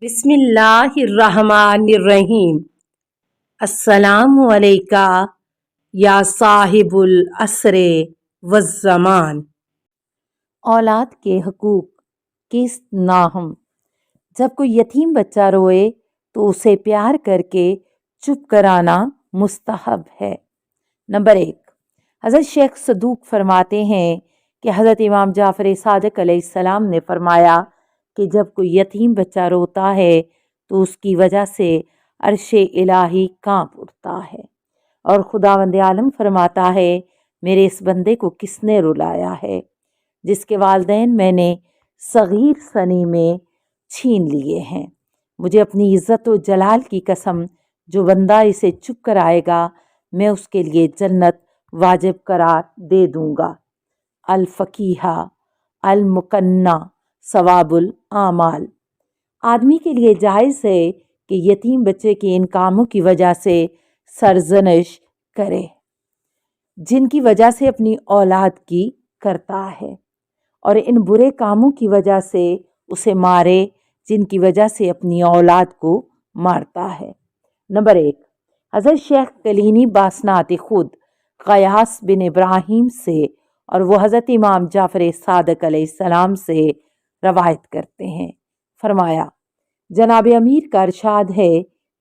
بسم اللہ الرحمن الرحیم۔ السلام علیکہ یا صاحب العصر والزمان۔ اولاد کے حقوق کس ناہم۔ جب کوئی یتیم بچہ روئے تو اسے پیار کر کے چپ کرانا مستحب ہے۔ نمبر 1، حضرت شیخ صدوق فرماتے ہیں کہ حضرت امام جعفر صادق علیہ السلام نے فرمایا کہ جب کوئی یتیم بچہ روتا ہے تو اس کی وجہ سے عرش الہی کانپ اٹھتا ہے، اور خداوند عالم فرماتا ہے میرے اس بندے کو کس نے رلایا ہے جس کے والدین میں نے صغیر سنی میں چھین لیے ہیں۔ مجھے اپنی عزت و جلال کی قسم، جو بندہ اسے چپ کرائے گا میں اس کے لیے جنت واجب قرار دے دوں گا۔ الفقیہ المقنع ثواب الاعمال۔ آدمی کے لیے جائز ہے کہ یتیم بچے کے ان کاموں کی وجہ سے سرزنش کرے جن کی وجہ سے اپنی اولاد کی کرتا ہے، اور ان برے کاموں کی وجہ سے اسے مارے جن کی وجہ سے اپنی اولاد کو مارتا ہے۔ نمبر 1، حضرت شیخ کلینی باسنات خود قیاس بن ابراہیم سے اور وہ حضرت امام جعفر صادق علیہ السلام سے روایت کرتے ہیں، فرمایا جناب امیر کا ارشاد ہے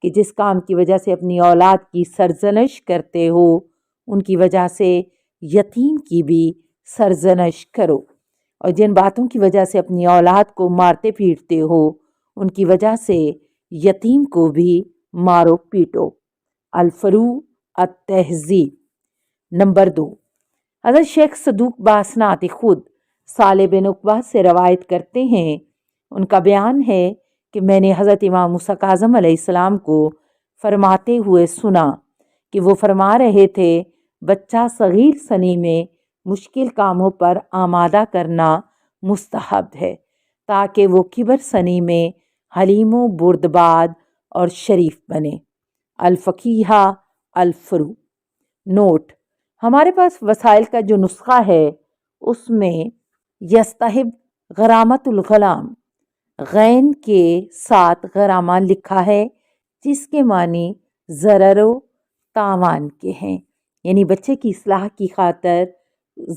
کہ جس کام کی وجہ سے اپنی اولاد کی سرزنش کرتے ہو ان کی وجہ سے یتیم کی بھی سرزنش کرو، اور جن باتوں کی وجہ سے اپنی اولاد کو مارتے پیٹتے ہو ان کی وجہ سے یتیم کو بھی مارو پیٹو۔ الفروع التہذیب۔ نمبر 2، حضرت شیخ صدوق باسنات خود صالح بن عقبہ سے روایت کرتے ہیں، ان کا بیان ہے کہ میں نے حضرت امام موسیٰ کاظم علیہ السلام کو فرماتے ہوئے سنا کہ وہ فرما رہے تھے بچہ صغیر سنی میں مشکل کاموں پر آمادہ کرنا مستحب ہے تاکہ وہ کبر سنی میں حلیم و بردبار اور شریف بنے۔ الفقیہ الفروع۔ نوٹ: ہمارے پاس وسائل کا جو نسخہ ہے اس میں یستحب غرامت الغلام غین کے ساتھ غرامہ لکھا ہے جس کے معنی ضرر و تاوان کے ہیں، یعنی بچے کی اصلاح کی خاطر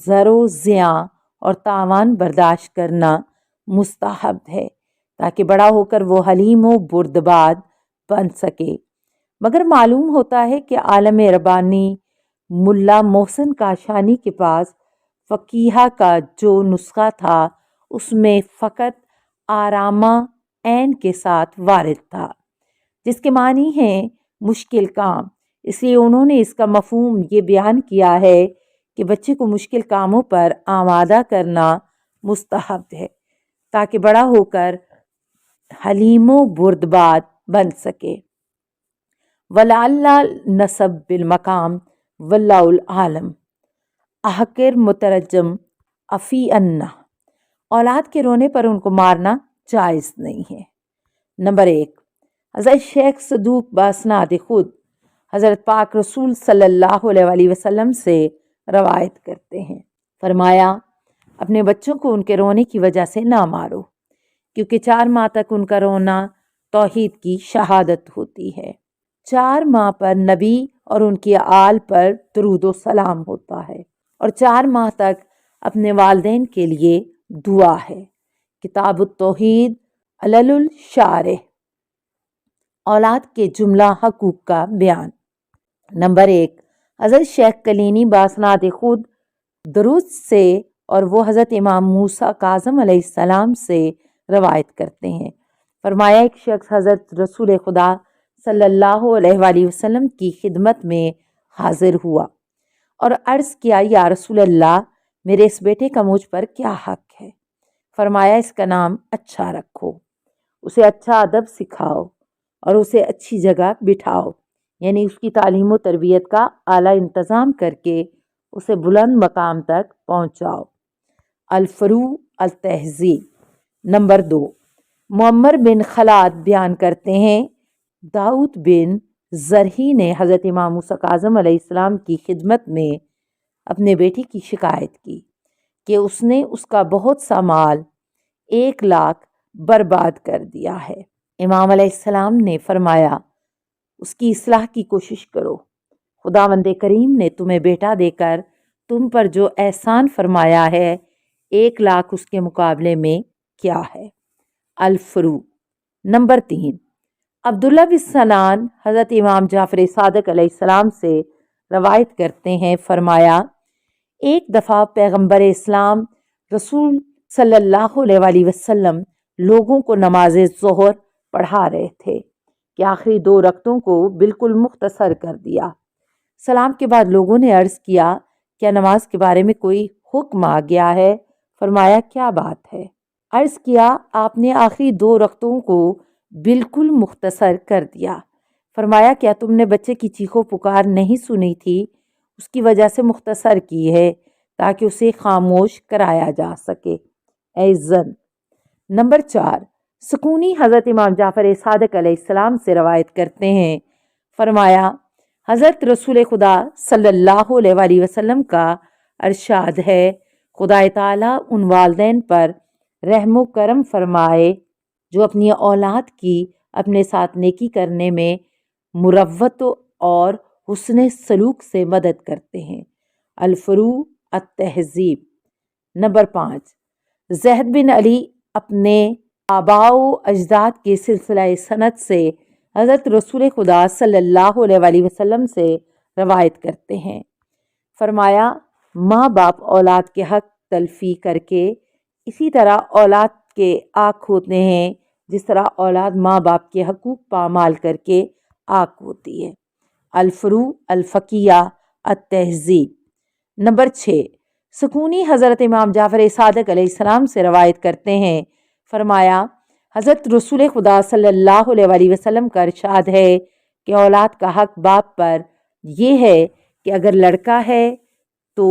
ضرر و زیاں اور تاوان برداشت کرنا مستحب ہے تاکہ بڑا ہو کر وہ حلیم و بردبار بن سکے۔ مگر معلوم ہوتا ہے کہ عالم ربانی ملا محسن کاشانی کے پاس فقیہ کا جو نسخہ تھا اس میں فقط آرامہ عین کے ساتھ وارد تھا جس کے معنی ہیں مشکل کام، اس لیے انہوں نے اس کا مفہوم یہ بیان کیا ہے کہ بچے کو مشکل کاموں پر آمادہ کرنا مستحب ہے تاکہ بڑا ہو کر حلیم و بردبار بن سکے۔ وَلَعَلَّ النَّسَبَ بِالْمَقَامِ وَاللَّهُ الْعَالِمُ۔ احقر مترجم افی انہ۔ اولاد کے رونے پر ان کو مارنا جائز نہیں ہے۔ نمبر 1، حضرت شیخ صدوق باسناد خود حضرت پاک رسول صلی اللہ علیہ وآلہ وسلم سے روایت کرتے ہیں، فرمایا اپنے بچوں کو ان کے رونے کی وجہ سے نہ مارو کیونکہ 4 ماہ تک ان کا رونا توحید کی شہادت ہوتی ہے۔ 4 ماہ پر نبی اور ان کی آل پر درود و سلام ہوتا ہے، اور 4 ماہ تک اپنے والدین کے لیے دعا ہے۔ کتاب التوحید علل الشارح۔ اولاد کے جملہ حقوق کا بیان۔ نمبر 1، حضرت شیخ کلینی باسناد خود درست سے اور وہ حضرت امام موسیٰ کاظم علیہ السلام سے روایت کرتے ہیں، فرمایا ایک شخص حضرت رسول خدا صلی اللہ علیہ وآلہ وسلم کی خدمت میں حاضر ہوا اور عرض کیا یا رسول اللہ، میرے اس بیٹے کا مجھ پر کیا حق ہے؟ فرمایا اس کا نام اچھا رکھو، اسے اچھا ادب سکھاؤ اور اسے اچھی جگہ بٹھاؤ، یعنی اس کی تعلیم و تربیت کا اعلیٰ انتظام کر کے اسے بلند مقام تک پہنچاؤ۔ الفروع التہذیب۔ نمبر 2، معمر بن خلاد بیان کرتے ہیں داؤد بن زرہی نے حضرت امام موسیٰ کاظم علیہ السلام کی خدمت میں اپنے بیٹے کی شکایت کی کہ اس نے اس کا بہت سا مال 1 لاکھ برباد کر دیا ہے۔ امام علیہ السلام نے فرمایا اس کی اصلاح کی کوشش کرو، خداوند کریم نے تمہیں بیٹا دے کر تم پر جو احسان فرمایا ہے 1,00,000 اس کے مقابلے میں کیا ہے۔ الفرو نمبر 3، عبداللہ بن سنان حضرت امام جعفر صادق علیہ السلام سے روایت کرتے ہیں، فرمایا ایک دفعہ پیغمبر اسلام رسول صلی اللہ علیہ وآلہ وسلم لوگوں کو نماز ظہر پڑھا رہے تھے کہ آخری 2 رکعتوں کو بالکل مختصر کر دیا۔ سلام کے بعد لوگوں نے عرض کیا کیا نماز کے بارے میں کوئی حکم آ گیا ہے؟ فرمایا کیا بات ہے؟ عرض کیا آپ نے آخری 2 رکعتوں کو بالکل مختصر کر دیا۔ فرمایا کیا تم نے بچے کی چیخو پکار نہیں سنی تھی؟ اس کی وجہ سے مختصر کی ہے تاکہ اسے خاموش کرایا جا سکے۔ ایزن نمبر 4، سکونی حضرت امام جعفر صادق علیہ السلام سے روایت کرتے ہیں، فرمایا حضرت رسول خدا صلی اللہ علیہ وآلہ وسلم کا ارشاد ہے، خدا تعالیٰ ان والدین پر رحم و کرم فرمائے جو اپنی اولاد کی اپنے ساتھ نیکی کرنے میں مروت اور حسن سلوک سے مدد کرتے ہیں۔ الفرو التہذیب نمبر 5، زید بن علی اپنے آباء و اجداد کے سلسلہ سند سے حضرت رسول خدا صلی اللہ علیہ وآلہ وسلم سے روایت کرتے ہیں، فرمایا ماں باپ اولاد کے حق تلفی کر کے اسی طرح اولاد کے آنکھ ہوتے ہیں جس طرح اولاد ماں باپ کے حقوق پامال کر کے آنکھ ہوتی ہے۔ الفرو الفقیہ التہذیب نمبر 6، سکونی حضرت امام جعفر صادق علیہ السلام سے روایت کرتے ہیں، فرمایا حضرت رسول خدا صلی اللہ علیہ وآلہ وسلم کا ارشاد ہے کہ اولاد کا حق باپ پر یہ ہے کہ اگر لڑکا ہے تو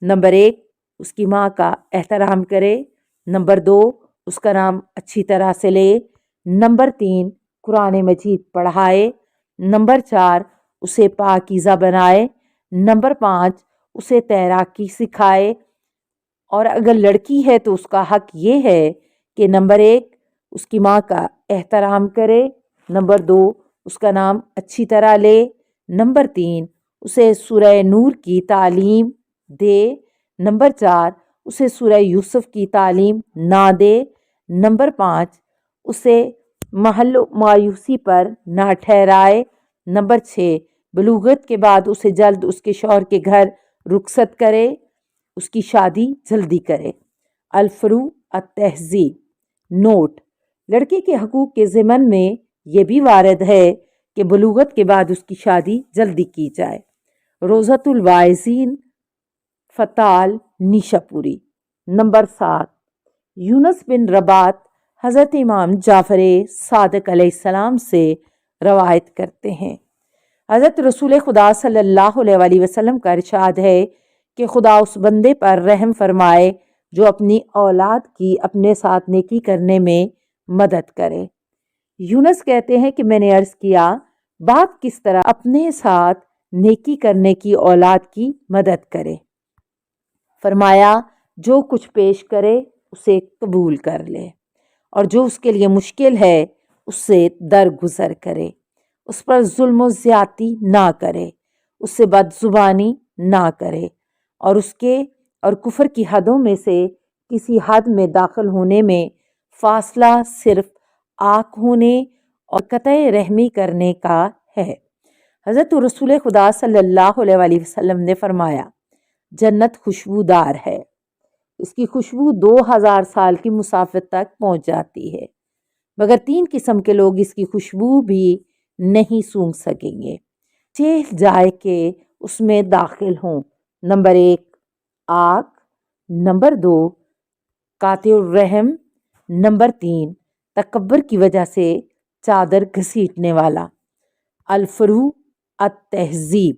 نمبر 1 اس کی ماں کا احترام کرے، نمبر 2 اس کا نام اچھی طرح سے لے، نمبر 3 قرآن مجید پڑھائے، نمبر 4 اسے پاکیزہ بنائے، نمبر 5 اسے تیراکی سکھائے، اور اگر لڑکی ہے تو اس کا حق یہ ہے کہ نمبر 1 اس کی ماں کا احترام کرے، نمبر 2 اس کا نام اچھی طرح لے، نمبر 3 اسے سورہ نور کی تعلیم دے، نمبر 4 اسے سورہ یوسف کی تعلیم نہ دے، نمبر 5 اسے محل مایوسی پر نہ ٹھہرائے، نمبر 6 بلوغت کے بعد اسے جلد اس کے شوہر کے گھر رخصت کرے، اس کی شادی جلدی کرے۔ الفرو التہذیب نوٹ، لڑکے کے حقوق کے ضمن میں یہ بھی وارد ہے کہ بلوغت کے بعد اس کی شادی جلدی کی جائے۔ روضۃ الواعظین فتال نیشاپوری نمبر 7، یونس بن رباط حضرت امام جعفر صادق علیہ السلام سے روایت کرتے ہیں، حضرت رسول خدا صلی اللہ علیہ وآلہ وسلم کا ارشاد ہے کہ خدا اس بندے پر رحم فرمائے جو اپنی اولاد کی اپنے ساتھ نیکی کرنے میں مدد کرے۔ یونس کہتے ہیں کہ میں نے عرض کیا باپ کس طرح اپنے ساتھ نیکی کرنے کی اولاد کی مدد کرے؟ فرمایا جو کچھ پیش کرے اسے قبول کر لے، اور جو اس کے لیے مشکل ہے اس سے درگزر کرے، اس پر ظلم و زیادتی نہ کرے، اس سے بد زبانی نہ کرے، اور اس کے اور کفر کی حدوں میں سے کسی حد میں داخل ہونے میں فاصلہ صرف آنکھ ہونے اور قطع رحمی کرنے کا ہے۔ حضرت رسول خدا صلی اللہ علیہ وآلہ وسلم نے فرمایا جنت خوشبودار ہے، اس کی خوشبو 2000 سال کی مسافت تک پہنچ جاتی ہے، مگر 3 قسم کے لوگ اس کی خوشبو بھی نہیں سونگھ سکیں گے، چہل جائے کہ اس میں داخل ہوں۔ نمبر 1 آگ، نمبر 2 قاطع الرحم، نمبر 3 تکبر کی وجہ سے چادر گھسیٹنے والا۔ الفرو التہذیب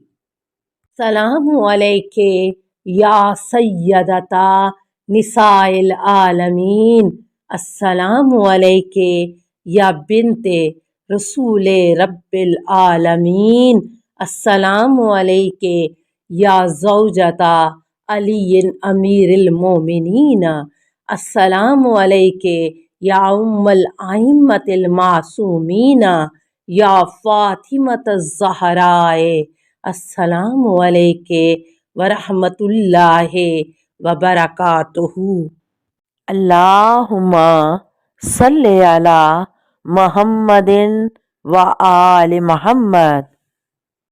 السلام علیکہ یا سیدتا نساء العالمین، السلام علیکہ یا بنت رسول رب العالمین، السلام علیکہ یا زوجتا علی امیر المومنین، السلام علیکہ یا ام الائمۃ المعصومین یا فاطمۃ الزہراء، السلام علیک ورحمۃ اللہ وبرکاتہ۔ اللہم صلی علی محمد و آل محمد۔